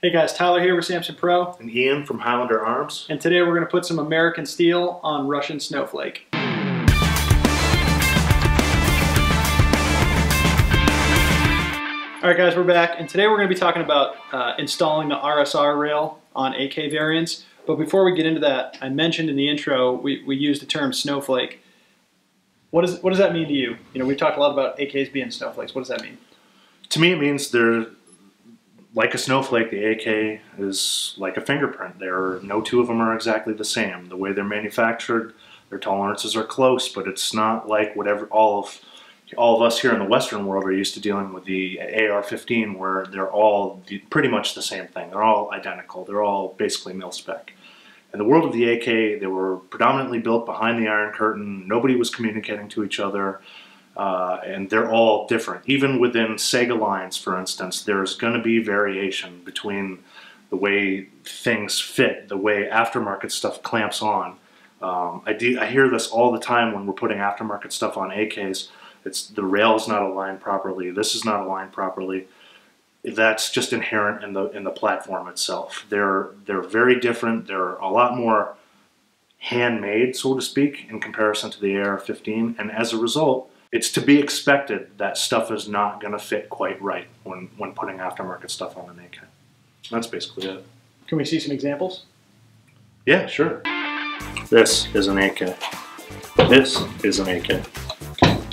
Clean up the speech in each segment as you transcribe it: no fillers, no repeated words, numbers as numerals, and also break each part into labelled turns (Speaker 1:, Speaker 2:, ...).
Speaker 1: Hey guys, Tyler here with Samson Pro.
Speaker 2: And Ian from Highlander Arms.
Speaker 1: And today we're going to put some American steel on Russian snowflake. Alright guys, we're back, and today we're going to be talking about installing the RSR rail on AK variants. But before we get into that, I mentioned in the intro we used the term snowflake. What does that mean to you? You know, we talked a lot about AKs being snowflakes. What does that mean?
Speaker 2: To me, it means they're like a snowflake. The AK is like a fingerprint. No two of them are exactly the same. The way they're manufactured, their tolerances are close, but it's not like whatever all of us here in the Western world are used to dealing with the AR-15, where they're all pretty much the same thing. They're all identical. They're all basically mil-spec. In the world of the AK, they were predominantly built behind the Iron Curtain. Nobody was communicating to each other. And they're all different. Even within Sega lines, for instance, there's going to be variation between the way things fit, the way aftermarket stuff clamps on. I hear this all the time when we're putting aftermarket stuff on AKs. The rail is not aligned properly. This is not aligned properly. That's just inherent in the platform itself. They're very different. They're a lot more handmade, so to speak, in comparison to the AR-15, and as a result, it's to be expected that stuff is not going to fit quite right when putting aftermarket stuff on an AK. That's basically it.
Speaker 1: Can we see some examples?
Speaker 2: Yeah, sure. This is an AK. This is an AK.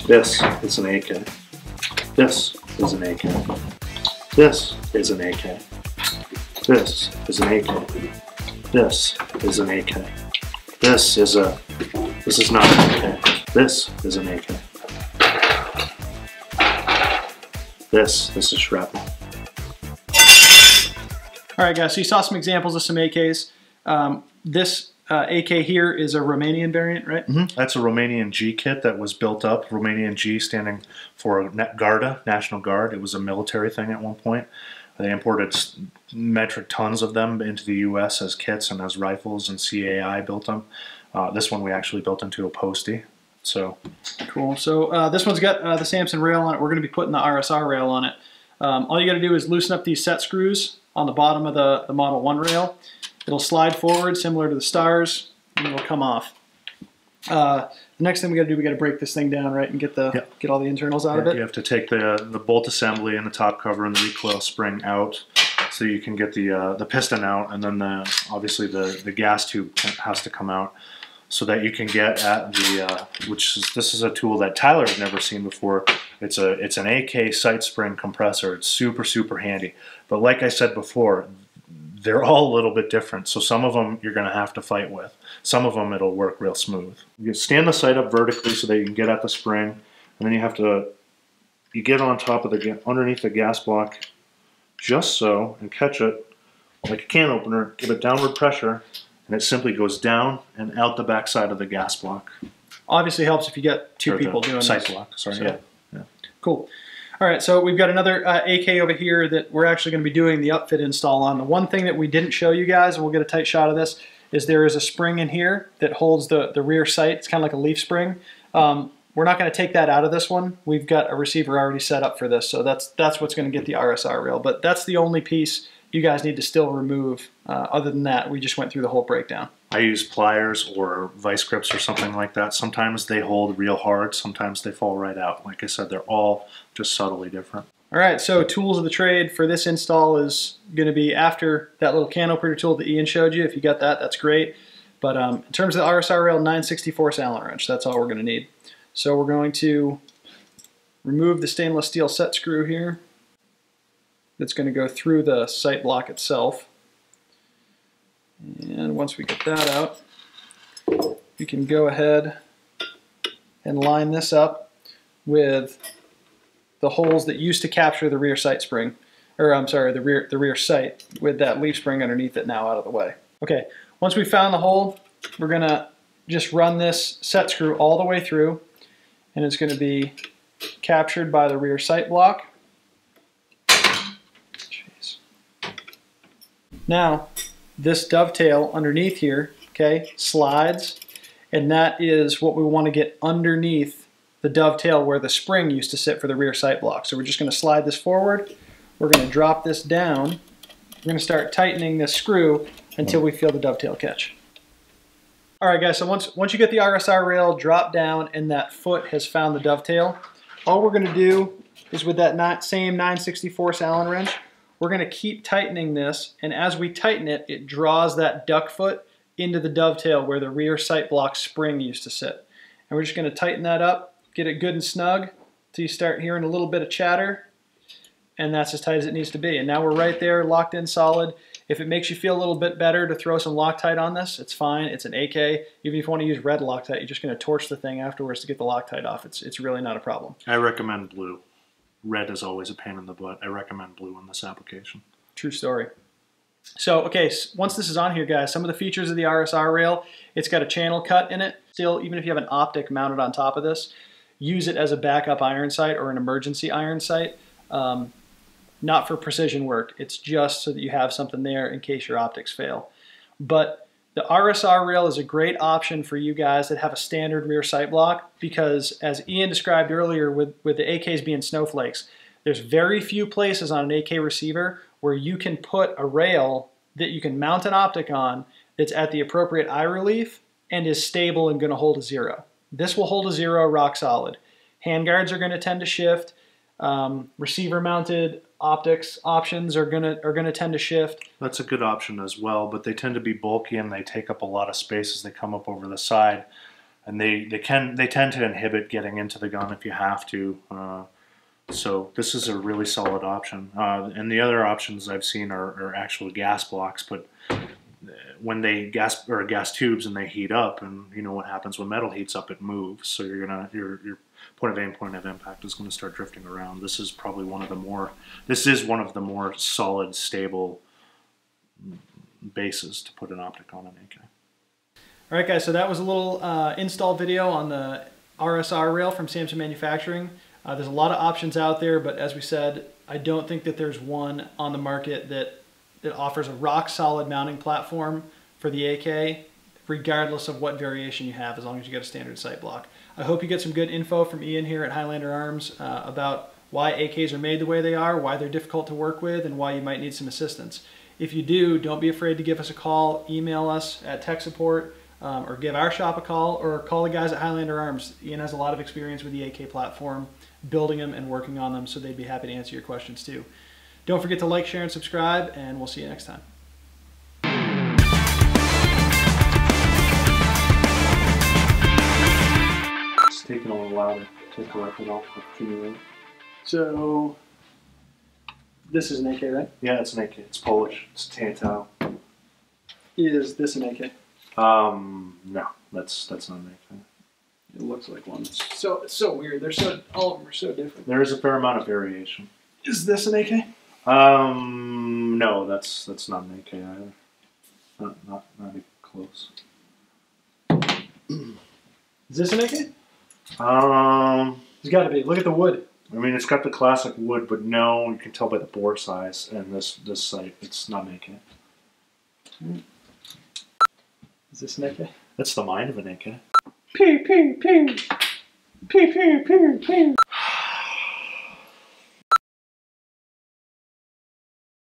Speaker 2: This is an AK. This is an AK. This is an AK. This is an AK. This is an AK. This is not an AK. This is an AK. This is shrapnel.
Speaker 1: Alright guys, so you saw some examples of some AKs. This AK here is a Romanian variant, right?
Speaker 2: Mm-hmm. That's a Romanian G kit that was built up. Romanian G standing for Garda, National Guard. It was a military thing at one point. They imported metric tons of them into the US as kits and as rifles, and CAI built them. This one we actually built into a postie. So
Speaker 1: cool. So this one's got the Samson rail on it. We're going to be putting the RSR rail on it. All you got to do is loosen up these set screws on the bottom of the Model 1 rail. It'll slide forward similar to the Stars, and it'll come off. The next thing we got to do, we got to break this thing down, right, and get all the internals out of it.
Speaker 2: You have to take the bolt assembly and the top cover and the recoil spring out, so you can get the piston out, and then obviously the gas tube has to come out, so that you can get at this is a tool that Tyler had never seen before. It's an AK sight spring compressor. It's super handy. But like I said before, they're all a little bit different. So some of them you're going to have to fight with. Some of them it'll work real smooth. You stand the sight up vertically so that you can get at the spring, and then you get on top of underneath the gas block, just so, and catch it like a can opener. Give it downward pressure, and it simply goes down and out the back side of the gas block.
Speaker 1: Obviously helps if you get two people doing this.
Speaker 2: Sight block, sorry. So, yeah.
Speaker 1: Cool. All right, so we've got another AK over here that we're actually going to be doing the upfit install on. The one thing that we didn't show you guys, and we'll get a tight shot of this, is there is a spring in here that holds the rear sight. It's kind of like a leaf spring. We're not going to take that out of this one. We've got a receiver already set up for this, so that's what's going to get the RSR rail. But that's the only piece you guys need to still remove. Other than that, we just went through the whole breakdown.
Speaker 2: I use pliers or vice grips or something like that. Sometimes they hold real hard, sometimes they fall right out. Like I said, they're all just subtly different.
Speaker 1: All right, so tools of the trade for this install is going to be after that little can opener tool that Ian showed you. If you got that, that's great. But in terms of the RSR rail, 9/64 Allen wrench, that's all we're going to need. So we're going to remove the stainless steel set screw here. That's going to go through the sight block itself. And once we get that out, we can go ahead and line this up with the holes that used to capture the rear sight spring, or I'm sorry, the rear sight, with that leaf spring underneath it now out of the way. Okay, once we found the hole, we're going to just run this set screw all the way through, and it's going to be captured by the rear sight block. Jeez. Now, this dovetail underneath here, okay, slides, and that is what we want to get underneath the dovetail where the spring used to sit for the rear sight block. So we're just going to slide this forward. We're going to drop this down, we're going to start tightening this screw until we feel the dovetail catch. All right, guys, so once you get the RSR rail dropped down and that foot has found the dovetail, all we're going to do is with that same 9/64 Allen wrench, we're going to keep tightening this, and as we tighten it, it draws that duck foot into the dovetail where the rear sight block spring used to sit. And we're just going to tighten that up, get it good and snug until you start hearing a little bit of chatter, and that's as tight as it needs to be. And now we're right there, locked in solid. If it makes you feel a little bit better to throw some Loctite on this, it's fine. It's an AK. Even if you want to use red Loctite, you're just going to torch the thing afterwards to get the Loctite off. It's really not a problem.
Speaker 2: I recommend blue. Red is always a pain in the butt. I recommend blue on this application.
Speaker 1: True story. So, okay, once this is on here, guys, some of the features of the RSR rail, it's got a channel cut in it. Still, even if you have an optic mounted on top of this, use it as a backup iron sight or an emergency iron sight. Not for precision work. It's just so that you have something there in case your optics fail. But the RSR rail is a great option for you guys that have a standard rear sight block because, as Ian described earlier with the AKs being snowflakes, there's very few places on an AK receiver where you can put a rail that you can mount an optic on that's at the appropriate eye relief and is stable and going to hold a 0. This will hold a 0 rock solid. Handguards are going to tend to shift. Receiver mounted optics options are gonna tend to shift.
Speaker 2: That's a good option as well, but they tend to be bulky and they take up a lot of space as they come up over the side, and they tend to inhibit getting into the gun if you have to. So this is a really solid option. And the other options I've seen are actual gas blocks, but when they gas tubes and they heat up, and you know what happens when metal heats up, it moves. So your point of aim, point of impact is going to start drifting around. This is probably one of the more solid, stable bases to put an optic on an AK.
Speaker 1: All right, guys. So that was a little install video on the RSR rail from Samson Manufacturing. There's a lot of options out there, but as we said, I don't think that there's one on the market that offers a rock-solid mounting platform for the AK, regardless of what variation you have, as long as you get a standard sight block. I hope you get some good info from Ian here at Highlander Arms about why AKs are made the way they are, why they're difficult to work with, and why you might need some assistance. If you do, don't be afraid to give us a call, email us at tech support, or give our shop a call, or call the guys at Highlander Arms. Ian has a lot of experience with the AK platform, building them and working on them, so they'd be happy to answer your questions too. Don't forget to like, share, and subscribe, and we'll see you next time.
Speaker 2: It's taking a little while to take the record off of the.
Speaker 1: So, this is an AK, right?
Speaker 2: Yeah, it's an AK. It's Polish. It's Tantal.
Speaker 1: Is this an AK?
Speaker 2: No, that's not an AK.
Speaker 1: It looks like one. It's so weird. All of them are so different.
Speaker 2: There is a fair amount of variation.
Speaker 1: Is this an AK?
Speaker 2: No, that's not an AK either. Not even close.
Speaker 1: Is this an AK?
Speaker 2: It's
Speaker 1: got to be. Look at the wood.
Speaker 2: I mean, it's got the classic wood, but no, you can tell by the bore size and this sight, it's not an AK.
Speaker 1: Is this an AK?
Speaker 2: That's the mind of an AK.
Speaker 1: Pew, pew, pew. Pew, pew, pew, pew.